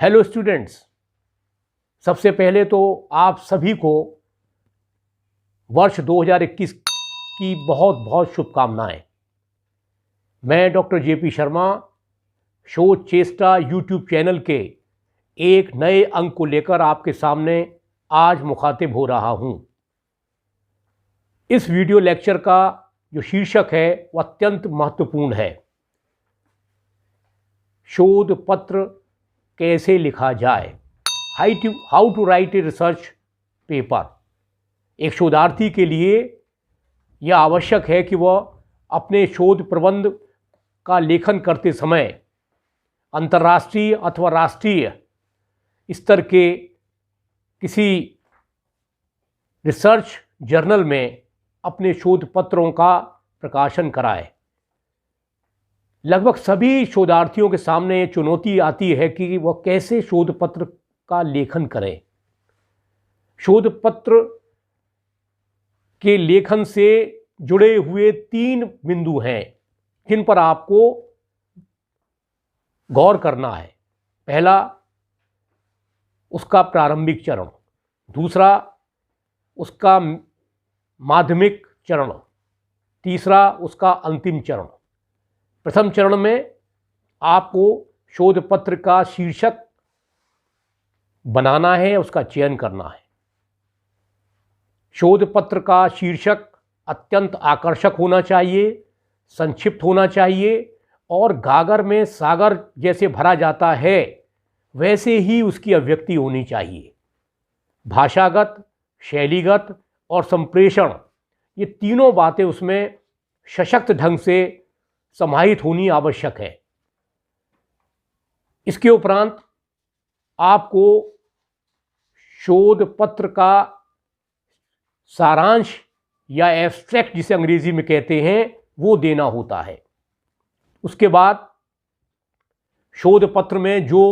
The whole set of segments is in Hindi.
हेलो स्टूडेंट्स, सबसे पहले तो आप सभी को वर्ष 2021 की बहुत बहुत शुभकामनाएं। मैं डॉक्टर जेपी शर्मा शोध चेष्टा यूट्यूब चैनल के एक नए अंक को लेकर आपके सामने आज मुखातिब हो रहा हूं। इस वीडियो लेक्चर का जो शीर्षक है वह अत्यंत महत्वपूर्ण है। शोध पत्र कैसे लिखा जाए, how to write a research paper. एक शोधार्थी के लिए यह आवश्यक है कि वह अपने शोध प्रबंध का लेखन करते समय अंतर्राष्ट्रीय अथवा राष्ट्रीय स्तर के किसी रिसर्च जर्नल में अपने शोध पत्रों का प्रकाशन कराए। लगभग सभी शोधार्थियों के सामने ये चुनौती आती है कि वह कैसे शोध पत्र का लेखन करें। शोध पत्र के लेखन से जुड़े हुए 3 बिंदु हैं जिन पर आपको गौर करना है। पहला, उसका प्रारंभिक चरण, दूसरा उसका माध्यमिक चरण, तीसरा उसका अंतिम चरण। प्रथम चरण में आपको शोध पत्र का शीर्षक बनाना है, उसका चयन करना है। शोध पत्र का शीर्षक अत्यंत आकर्षक होना चाहिए, संक्षिप्त होना चाहिए और गागर में सागर जैसे भरा जाता है वैसे ही उसकी अभिव्यक्ति होनी चाहिए। भाषागत, शैलीगत और संप्रेषण, ये तीनों बातें उसमें सशक्त ढंग से समाहित होनी आवश्यक है। इसके उपरांत आपको शोध पत्र का सारांश या एब्स्ट्रैक्ट जिसे अंग्रेजी में कहते हैं वो देना होता है। उसके बाद शोध पत्र में जो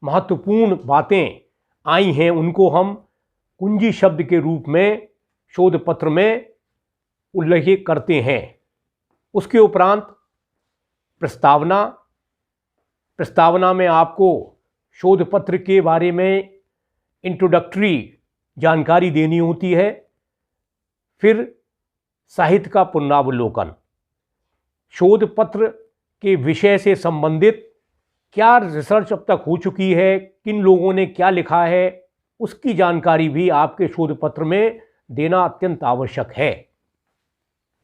महत्वपूर्ण बातें आई हैं उनको हम कुंजी शब्द के रूप में शोध पत्र में उल्लेख करते हैं। उसके उपरांत प्रस्तावना में आपको शोध पत्र के बारे में इंट्रोडक्टरी जानकारी देनी होती है। फिर साहित्य का पुनरावलोकन, शोध पत्र के विषय से संबंधित क्या रिसर्च अब तक हो चुकी है, किन लोगों ने क्या लिखा है, उसकी जानकारी भी आपके शोध पत्र में देना अत्यंत आवश्यक है।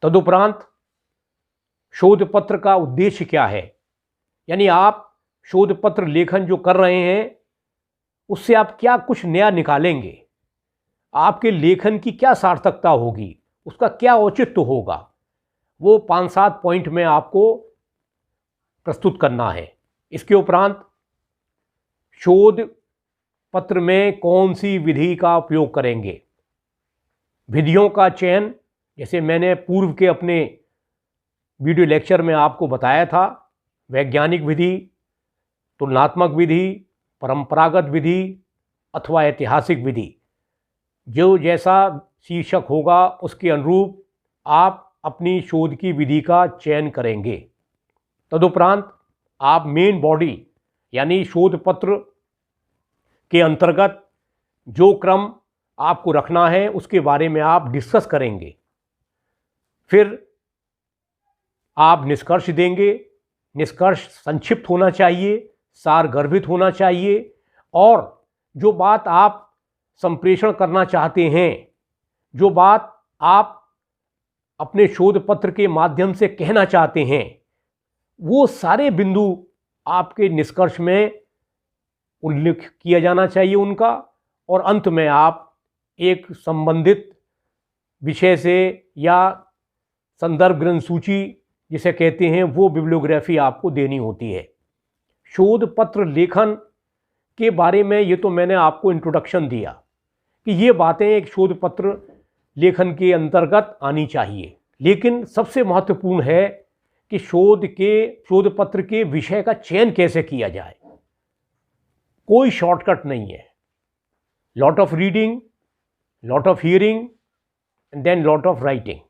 तदुपरांत शोध पत्र का उद्देश्य क्या है, यानी आप शोध पत्र लेखन जो कर रहे हैं उससे आप क्या कुछ नया निकालेंगे, आपके लेखन की क्या सार्थकता होगी, उसका क्या औचित्य होगा, वो 5-7 पॉइंट में आपको प्रस्तुत करना है। इसके उपरांत शोध पत्र में कौन सी विधि का उपयोग करेंगे, विधियों का चयन, जैसे मैंने पूर्व के अपने वीडियो लेक्चर में आपको बताया था, वैज्ञानिक विधि, तुलनात्मक विधि, परंपरागत विधि अथवा ऐतिहासिक विधि। जो जैसा शीर्षक होगा उसके अनुरूप आप अपनी शोध की विधि का चयन करेंगे। तदुपरांत आप मेन बॉडी यानी शोध पत्र के अंतर्गत जो क्रम आपको रखना है उसके बारे में आप डिस्कस करेंगे। फिर आप निष्कर्ष देंगे। निष्कर्ष संक्षिप्त होना चाहिए, सारगर्भित होना चाहिए और जो बात आप संप्रेषण करना चाहते हैं, जो बात आप अपने शोध पत्र के माध्यम से कहना चाहते हैं, वो सारे बिंदु आपके निष्कर्ष में उल्लेख किया जाना चाहिए उनका। और अंत में आप एक संबंधित विषय से या संदर्भ ग्रंथ सूची जिसे कहते हैं वो बिब्लियोग्राफी आपको देनी होती है। शोध पत्र लेखन के बारे में ये तो मैंने आपको इंट्रोडक्शन दिया कि ये बातें एक शोध पत्र लेखन के अंतर्गत आनी चाहिए, लेकिन सबसे महत्वपूर्ण है कि शोध पत्र के विषय का चयन कैसे किया जाए। कोई शॉर्टकट नहीं है। Lot of reading, lot of hearing and then lot of writing,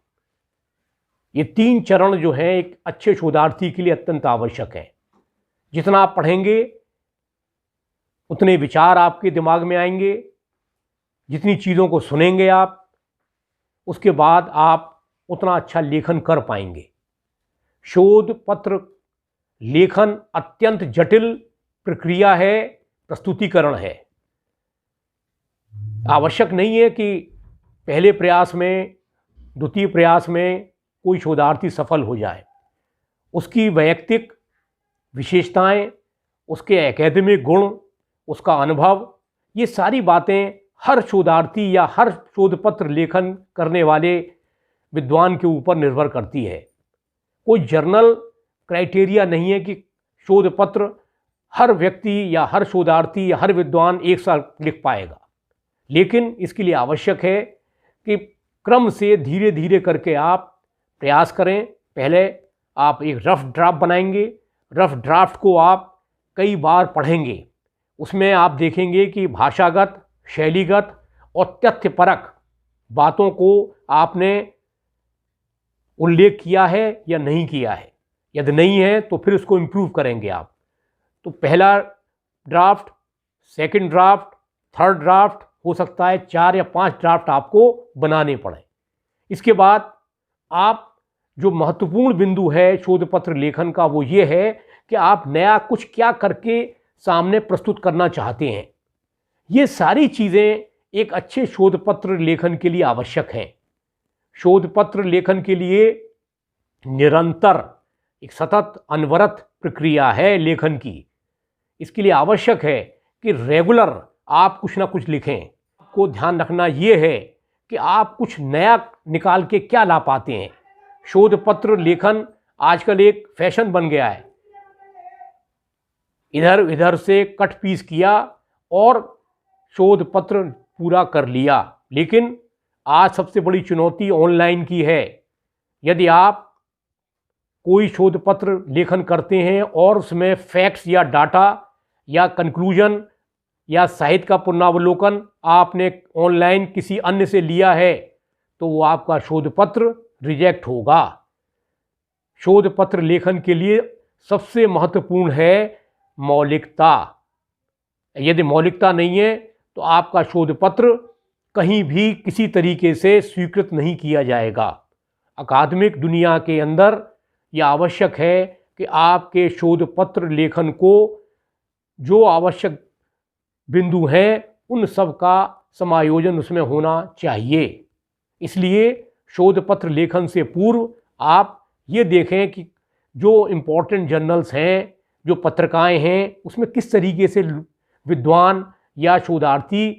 ये 3 चरण जो हैं एक अच्छे शोधार्थी के लिए अत्यंत आवश्यक है। जितना आप पढ़ेंगे उतने विचार आपके दिमाग में आएंगे, जितनी चीज़ों को सुनेंगे आप, उसके बाद आप उतना अच्छा लेखन कर पाएंगे। शोध पत्र लेखन अत्यंत जटिल प्रक्रिया है, प्रस्तुतिकरण है। आवश्यक नहीं है कि पहले प्रयास में, द्वितीय प्रयास में कोई शोधार्थी सफल हो जाए। उसकी वैयक्तिक विशेषताएं, उसके एकेडमिक गुण, उसका अनुभव, ये सारी बातें हर शोधार्थी या हर शोध पत्र लेखन करने वाले विद्वान के ऊपर निर्भर करती है। कोई जर्नल क्राइटेरिया नहीं है कि शोध पत्र हर व्यक्ति या हर शोधार्थी या हर विद्वान एक साथ लिख पाएगा। लेकिन इसके लिए आवश्यक है कि क्रम से धीरे धीरे करके आप प्रयास करें। पहले आप एक रफ ड्राफ्ट बनाएंगे, रफ ड्राफ्ट को आप कई बार पढ़ेंगे। उसमें आप देखेंगे कि भाषागत, शैलीगत और तथ्यपरक बातों को आपने उल्लेख किया है या नहीं किया है। यदि नहीं है तो फिर उसको इम्प्रूव करेंगे आप। तो पहला draft, second draft, third draft, हो सकता है 4 या 5 ड्राफ्ट आपको बनाने पड़े। इसके बाद आप, जो महत्वपूर्ण बिंदु है शोध पत्र लेखन का, वो ये है कि आप नया कुछ क्या करके सामने प्रस्तुत करना चाहते हैं। ये सारी चीज़ें एक अच्छे शोध पत्र लेखन के लिए आवश्यक हैं। शोध पत्र लेखन के लिए निरंतर एक सतत अनवरत प्रक्रिया है लेखन की। इसके लिए आवश्यक है कि रेगुलर आप कुछ ना कुछ लिखें। आपको ध्यान रखना ये है कि आप कुछ नया निकाल के क्या ला पाते हैं। शोध पत्र लेखन आजकल एक फैशन बन गया है। इधर इधर से कट पीस किया और शोध पत्र पूरा कर लिया। लेकिन आज सबसे बड़ी चुनौती ऑनलाइन की है। यदि आप कोई शोध पत्र लेखन करते हैं और उसमें फैक्ट्स या डाटा या कंक्लूजन या साहित्य का पुनरावलोकन आपने ऑनलाइन किसी अन्य से लिया है, तो वो आपका शोध पत्र रिजेक्ट होगा। शोध पत्र लेखन के लिए सबसे महत्वपूर्ण है मौलिकता। यदि मौलिकता नहीं है तो आपका शोध पत्र कहीं भी किसी तरीके से स्वीकृत नहीं किया जाएगा। अकादमिक दुनिया के अंदर यह आवश्यक है कि आपके शोध पत्र लेखन को जो आवश्यक बिंदु हैं उन सब का समायोजन उसमें होना चाहिए। इसलिए शोध पत्र लेखन से पूर्व आप ये देखें कि जो इम्पोर्टेंट जर्नल्स हैं, जो पत्रिकाएं हैं, उसमें किस तरीके से विद्वान या शोधार्थी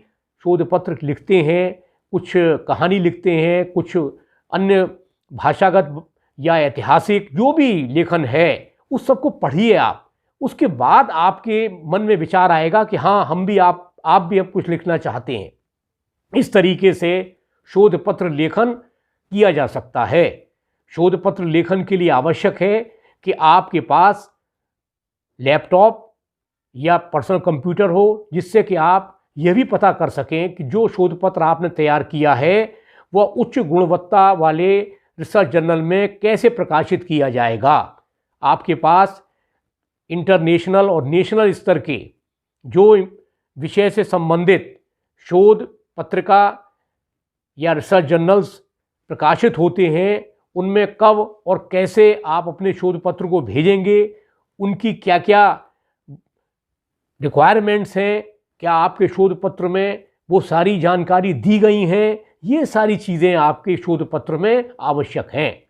शोध पत्र लिखते हैं। कुछ कहानी लिखते हैं, कुछ अन्य भाषागत या ऐतिहासिक जो भी लेखन है, उस सब को पढ़िए आप। उसके बाद आपके मन में विचार आएगा कि हाँ, हम भी आप भी अब कुछ लिखना चाहते हैं। इस तरीके से शोध पत्र लेखन किया जा सकता है। शोध पत्र लेखन के लिए आवश्यक है कि आपके पास लैपटॉप या पर्सनल कंप्यूटर हो, जिससे कि आप यह भी पता कर सकें कि जो शोध पत्र आपने तैयार किया है वह उच्च गुणवत्ता वाले रिसर्च जर्नल में कैसे प्रकाशित किया जाएगा। आपके पास इंटरनेशनल और नेशनल स्तर के जो विषय से संबंधित शोध पत्रिका या रिसर्च जर्नल्स प्रकाशित होते हैं, उनमें कब और कैसे आप अपने शोध पत्र को भेजेंगे, उनकी क्या क्या रिक्वायरमेंट्स हैं, क्या आपके शोध पत्र में वो सारी जानकारी दी गई हैं, ये सारी चीज़ें आपके शोध पत्र में आवश्यक हैं।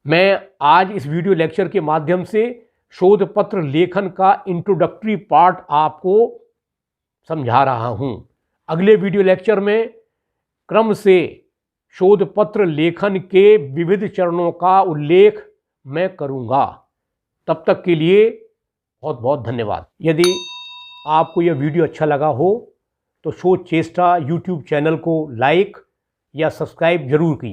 मैं आज इस वीडियो लेक्चर के माध्यम से शोध पत्र लेखन का इंट्रोडक्टरी पार्ट आपको समझा रहा हूँ। अगले वीडियो लेक्चर में क्रम से शोध पत्र लेखन के विविध चरणों का उल्लेख मैं करूँगा। तब तक के लिए बहुत बहुत धन्यवाद। यदि आपको यह वीडियो अच्छा लगा हो तो शोध चेष्टा यूट्यूब चैनल को लाइक या सब्सक्राइब जरूर कीजिए।